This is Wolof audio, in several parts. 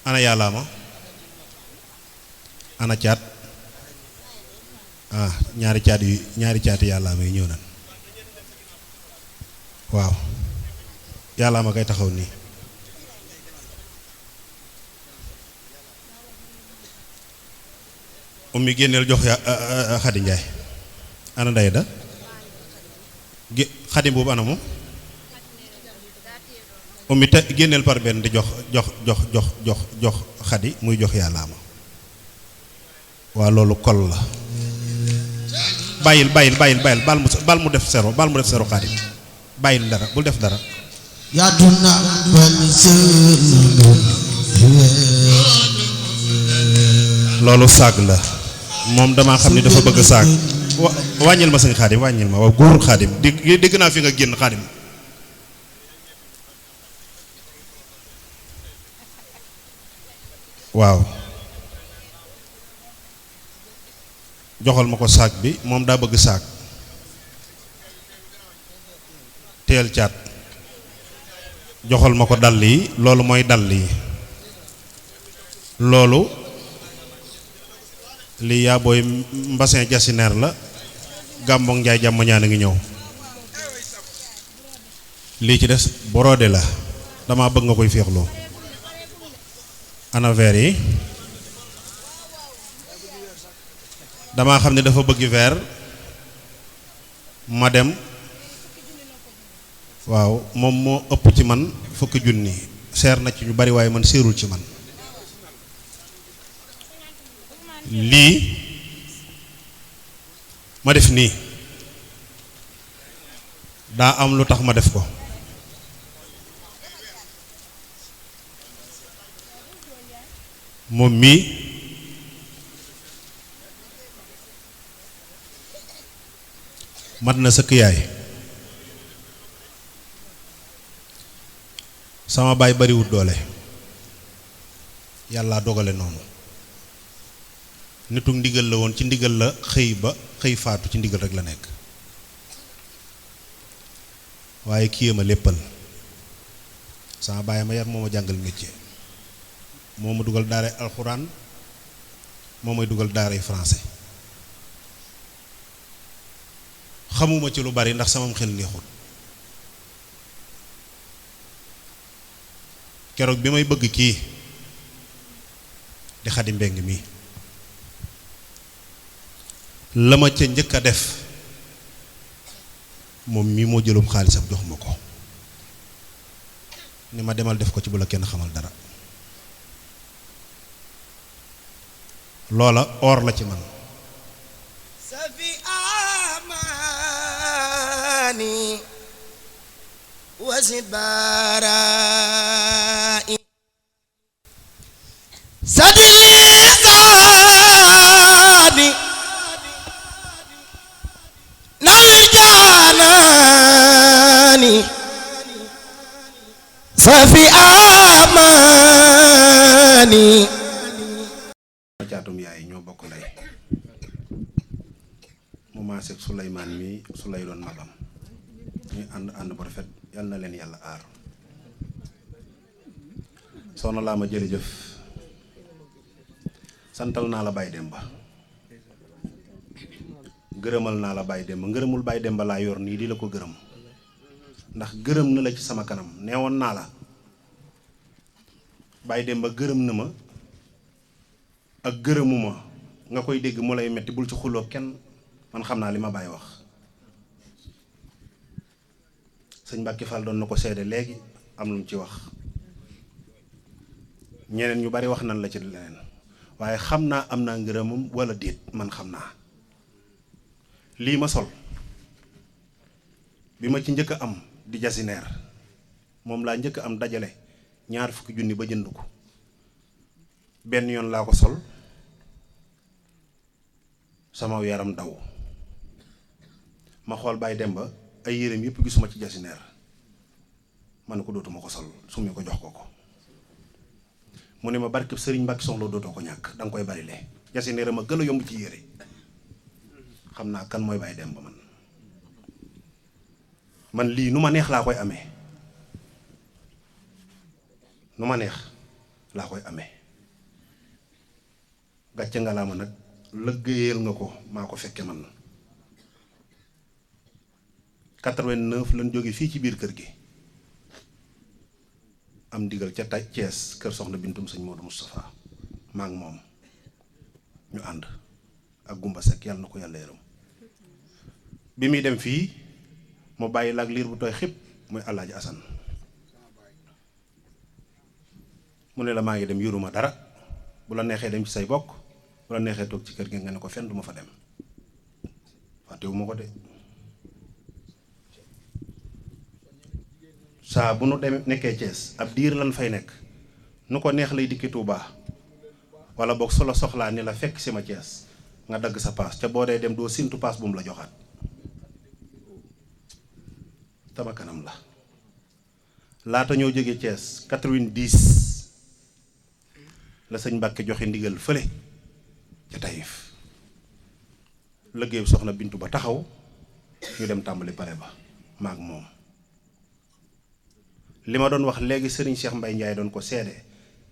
ana yàllaa ma ana caat ah ñaari caati yàllaa ma yi ñëw nan waaw yàllaa ma kay taxaw nii ummi génneel jox ya Xadi Njaay ana nday da Xadi boobu ana moom ummi te génneel par benn di jox Xadi muy jox yàllaa ma waa loolu kol la bàyyil bal mu def sero Xaadim bàyyil dara bul def dara yaduna loolu saag la moom damaa xam ni dafa bëgg saag wàññil ma sëñ Xaadim wàññil ma waaw góor Xaadim dégg naa fi nga génn Xaadim waaw joxal ma ko saag bi moom daa bëgg saag teel caat joxal ma ko dàll yi loolu mooy dàll yi loolu lii yaa booy mbasin jasineer la gàmmoog njaay jàmm ñaan a ngi ñëw lii ci des borode la dama bëgg nga koy féexloo ana verre yi dama xam ne dafa bëgg verre ma dem waaw moom moo ëpp ci man fukki junni seer na ci ñu bari waaye man seerul ci man lii ma def nii daa am lu tax ma def ko moom mii mat na sëkk yaay sama baay bariwut doole yàlla dogale noonu nitu ndigal la woon ci ndigal la xëy faatu ci ndigal rek la nekk waaye kii ma léppal sama baay ma yar moo ma jàngal métier moo ma dugal daara alxuraan moo may dugal daaray français xamuma ci lu bari ndax samam xel neexul keroog bi may bëgg kii di Xadi Mbeng mi la ma ca njëkk a def moom mii moo jëlum xaalisam jox ma ko ni ma demal def ko ci bu la kenn xamal dara loola or la ci man safi amani wasit barai sadiliqani nawir janani safi amani caatum yaay ñoo bokk ndey mu maaseeg Suleymaan mi su lay doon magam ñuy ànd bu rafet yal na leen yàlla aar soxna laa ma jërëjëf santal naa la Baye Demba gërëmal naa la Baye Demba ngërëmul Baye Demba laa yor nii di la ko gërëm ndax gërëm na la ci sama kanam neewoon naa la Baye Demba gërëm na ma ak gërëmuma nga koy dégg mu lay metti bul ci xuloo kenn man xam naa li ma Baye wax sëñ Mbàkke Fall doon na ko seede léegi am lu mu ci wax ñeneen ñu bari wax nan la ci leneen waaye xam naa am naa ngërëmam wala déet man xam naa lii ma sol bi ma ci njëkk a am di jasineer moom laa njëkk a am dajale 20 junni ba jënd ko benn yoon laa ko sol sama yaram daw ma xool Baye Demba ay yéreem yëpp gisuma ci jasineer man ko dootuma ko sol summi ko jox ko mu ne ma barkeb sëriñ Mbàkke soxla dootoo ko ñàkk danga koy bari le jasineer ma gën a yomb ci yére xam naa kan mooy Baye Demba man lii nu ma neex laa koy amee gàcce ngalaama nag lëggéeyal nga ko maa ko fekke man 89 lañ jóge fii ci biir kër gi am ndigal ca taj Thiès kër soxna Bintum sëñ Modou Moustapha maa ngi moom ñu ànd ak Gumba Seck yàlla na ko yàlla yërëm bi muy dem fii mu bàyyi la ak liir bu tooy xib muy Alaaji Asan mu ne la maa ngi dem yoruma dara bu la neexee dem ci say bokk bu la neexee toog ci kër gi nga ne ko fenn duma fa dem fàttewuma ko de saa bu nu dem nekkee Thiès ab diir lan fay nekk nu ko neex lay dikki Touba wala boog solo soxlaa ni la fekk si ma Thiès nga dagg sa paas ca boo dee dem doo sintu paas bu mu la joxaat tama kanam la laata ñoo jógee Thiès 90 la sëñ Mbàkke joxe ndigal fële ca Taïf liggéey soxna Bintu ba taxaw ñu dem tàmbali pare ba maag moom li ma doon wax léegi sëriñ Cheikh Mbay Ndiaye doon ko seede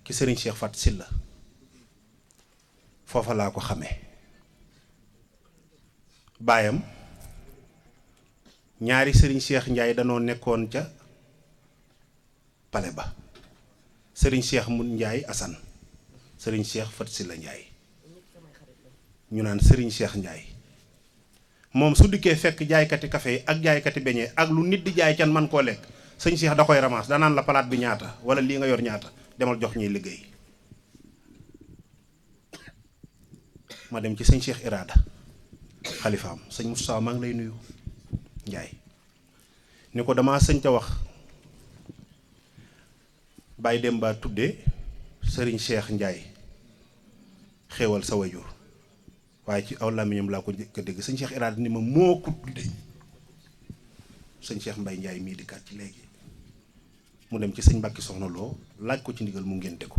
ki sëriñ Cheikh Fat Silla foofa laa ko xamee baayam ñaari sëriñ Cheikh Ndiaye danoo nekkoon ca pale ba sëriñ Cheikh Mun Ndiaye Assane sëriñ Cheikh Fat Silla Ndiaye ñu naan sëriñ Cheikh Ndiaye moom su dikkee fekk jaaykati café yi ak jaaykati beñe ak lu nit di jaay can man koo lekk sëñ Cheikh da koy ramas danaan la palaat bi ñaata wala lii nga yor ñaata demal jox ñuy liggéey ma dem ci sëñ Cheikh Irada xalifaam sëñ Moustapha maa ngi lay nuyu Njaay ni ko damaa sëñ ta wax bàyyi dem ba tuddee sëriñ Cheikh Njaay xéewal sa wajur waaye ci aw làmmiñam laa ko njëkk a dégg sëñ Cheikh Irada ni ma moo ko tuddee sëñ Cheikh Mbay Njaay mii dikkaat ci léegi mu dem ci sëñ Mbàkki Soxna Lo laaj ko ci ndigal mu ngénte ko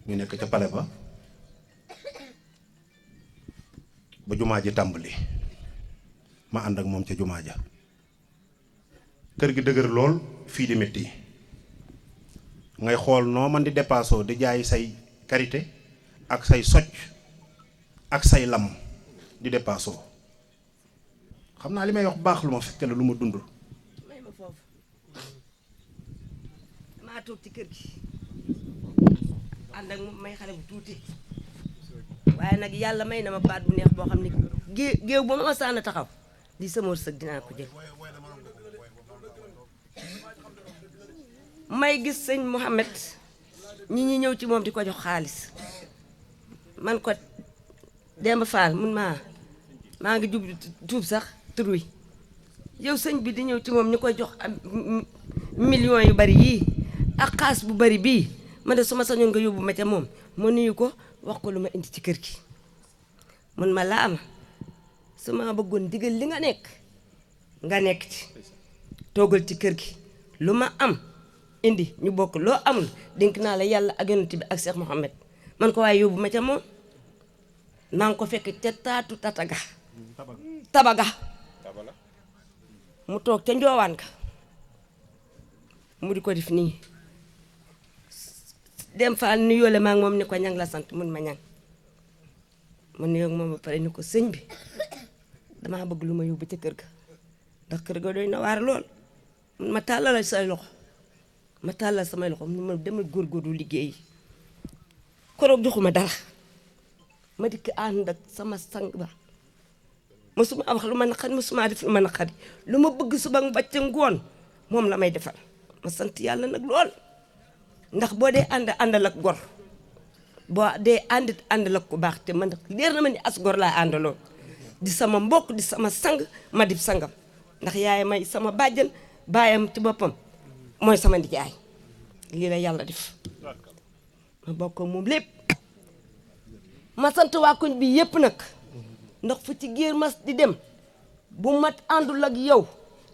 ñu nekk ca pale ba jumaa ji tàmbali ma ànd ak moom ca jumaa ja kër gi dëgër lool fii di metti ngay xool noo man di dépassoo di jaay say karité ak say socc ak say lam di dépassoo xam naa li may wax baax lu ma fekke la lu ma dund may ma foofu maa toog ci kër gi ànd ak moom may xale bu tuuti waaye nag yàlla may na ma baat bu neex boo xam ne géew ba ma sànn taxaw di sama wërsëg dinaa ko jël may gis sëñ Mouhamed ñi ñëw ci moom di ko jox xaalis man ko Demba Fall mun maa ngi jub tuub sax tur wi yow sëñ bi di ñëw ci moom ñu koy jox am millions yu bari yii ak xaas bu bari bii man de su ma sañoon nga yóbbu ma ca moom ma nuyu ko wax ko lu ma indi ci kër gi mun ma laa ama su ma bëggoon digal li nga nekk ci toogal ci kër gi lu ma am indi ñu bokk loo amul dénk naa la yàlla ak yonent bi ak Cheikh Mouhamed man ko waaye yóbbu ma ca moom maa ngi ko fekk ca taatu tabaga mu toog ca njoowaan ka mu di ko def nii dem faal nu yoole maa ngi moom ni ko ñang la sant mun ma ñang mu nuyoog moom ba pare ni ko sëñ bi damaa bëgg lu ma yóbbu ca kër ga ndax kër ga doy na waar lool mun ma tàllal say loxo ma tàllal samay loxo mun ma demal góorgóorlu liggéey koroog joxuma dara ma dikk ànd ak sama sang ba mësuma wax lu ma naqari mësuma def lu ma naqari lu ma bëgg suba ba ca ngoon moom la may defal ma sant yàlla nag lool ndax boo dee àndal ak gor boo dee àndal ak ku baax te man leer na ma ni as gor laa àndaloon di sama mbokk di sama sang ma di sangam ndax yaay may sama bàjjan baayam ci boppam mooy sama ndijaay lii la yàlla def ma bokk moom lépp ma sant waa koñ bi yépp nag ndax fu ci géer mas di dem bu mat àndul ak yow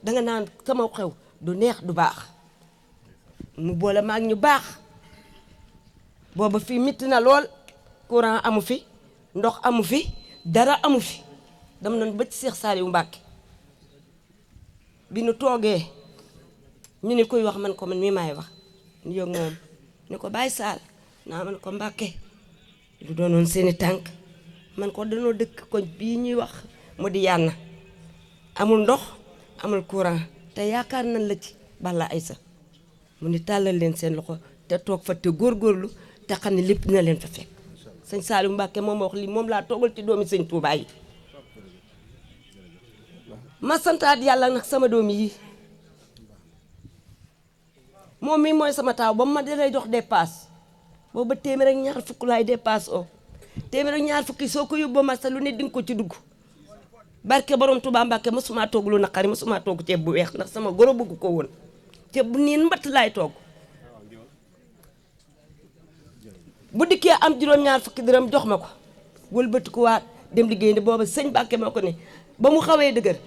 danga naan sama xew du neex du baax mu boole maag ñu baax booba fii mitti na lool courant amu fi ndox amu fi dara amu fi dam nañ ba ci Seex Saaliw Mbàkke bi nu toogee ñu ni koy wax man ko man mii maay wax ñu yëg moom ni ko Baay Saal naa man ko Mbàkke lu doonoon seeni tànk man ko danoo dëkk koñ bii ñuy wax mu di Yànna amul ndox amul courant te yaakaar nañ la ci Balla Aysa mu ni tàllal leen seen loxo te toog fa te góorgóorlu te xam ne lépp dina leen fa fekk sëñ Saliou Mbàkke moom ma wax lii moom laa toogal ci doomi sëñ Touba yi ma santaat yàlla nag sama doom yi moom mi mooy sama taaw ba ma dalay jox dépasse booba téeméer ak ñaar fukk laay dépasse o téeméer ak ñaar fukki soo ko yóbboo ma sa lu ne dinga ko ci dugg barke borom Touba Mbàkke mosuma togg lu naqari mosuma togg ceeb bu weex ndax sama goro bëgg ko woon ceeb bu niin mbatt laay togg bu dikkee am juróom-ñaar fukki dërëm jox ma ko wëlbati ko waat dem liggéey ne booba sëñ Mbàkke moo ko ne ba mu xawee dëgër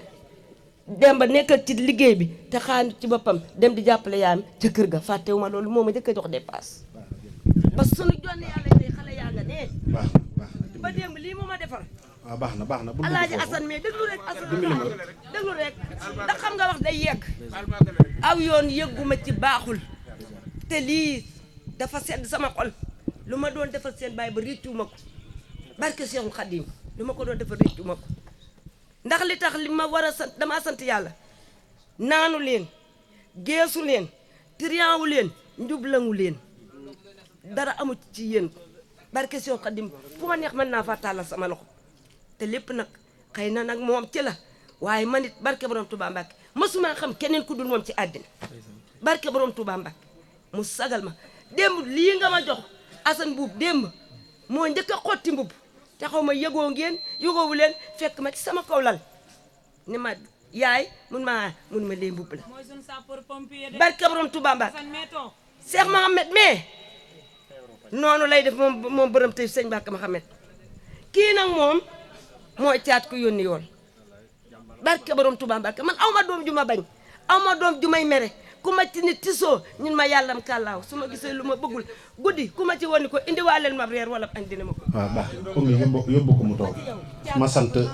dem ba nekkal ci liggéey bi te xaanu ci boppam dem di jàppale yaayam ca kër ga fàttewuma loolu moo ma jëkk a jox dépasse parce que sunu jonne yàlla tey xale yaa nga nee baax na ba démb lii mu ma defar waaw baax na bu Alaaji Asan mais déglu rek Asan déglu rek ndax xam nga wax day yegg aw yoon yëgguma ci baaxul te lii dafa sedd sama xol lu ma doon defal seen baay ba réccuwuma ko barke Seexul Xadiim lu ma ko doon defal réccuwuma ko ndax li tax li ma war a sant damaa sant yàlla naanu leen geesu leen trianwu leen njublangu leen dara amu ci yéen barke Seexul Xadiim fu ma neex mën naa fa tàllal sama loxo te lépp nag xëy na nag moom ci la waaye man it barke borom Touba Mbàkke mosuma xam keneen ku dul moom ci àddina barke borom Touba Mbàkke mu sagal ma démb lii nga ma jox Asan Buub démb moo njëkk a xotti mbubb te xaw ma yëgoo ngeen yëgoowu leen fekk ma ci sama kaw lal ni ma yaay mun ma lee mbubb la barke borom Touba Mbàkke Cheikh Mohamed mais noonu lay def moom borom tey sëñ Mbàkke Mohamed kii nag moom mooy caat ku yónni yoon barke borom Touba Mbàkke man aw ma doom ju ma bañ aw ma doom ju may mere ku ma ci nit tisoo ñun ma yàllam kàllaaw su ma gisee lu ma bëggul guddi ku ma ci woni ko indiwaaleel ma reer wala andi na ma ko waaw baax comme yóbbu ko mu toog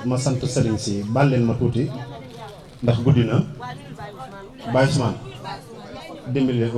ma sant sëriñ si baal leen ma tuuti ndax guddi na Baye Ousmane dimbali